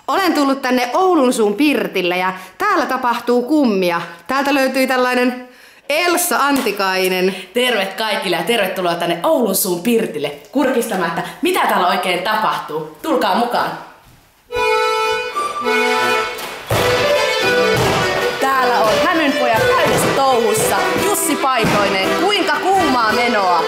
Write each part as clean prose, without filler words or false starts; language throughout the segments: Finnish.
Olen tullut tänne Oulunsuun Pirtille ja täällä tapahtuu kummia. Täältä löytyi tällainen Elsa Antikainen. Terve kaikille ja tervetuloa tänne Oulunsuun Pirtille kurkistamaan, että mitä täällä oikein tapahtuu. Tulkaa mukaan! Täällä on Hämynpojat täydessä touhussa. Jussi Paitoinen, kuinka kuumaa menoa?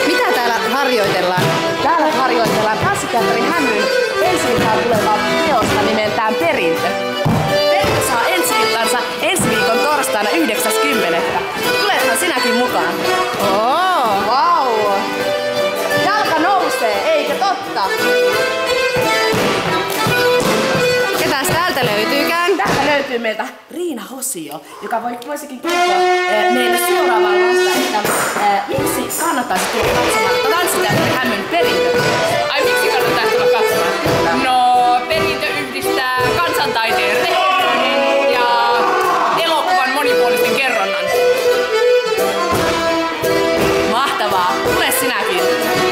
Mitä täällä harjoitellaan? Täällä harjoitellaan tanssiteatteri Hämyn ensi-iltaan tulevaa teosta nimeltään Perintö. Perintö saa ensi-iltansa ensi viikon torstaina 9.10. Tulethan sinäkin mukaan? Vau! Jalka nousee, eikö totta? Ketäs täältä löytyykään? Täältä löytyy meiltä Riina Hosio, joka voisikin kertoa meille seuraavaan vasta, että miksi kannattaisi tulla katsomaan tanssiteatteri Hämyn Perintö. Ai miksi kannattaa tulla katsomaan? No, perintö yhdistää kansantaiteen rehellinen ja elokuvan monipuolisen kerronnan. Mahtavaa, tule sinäkin!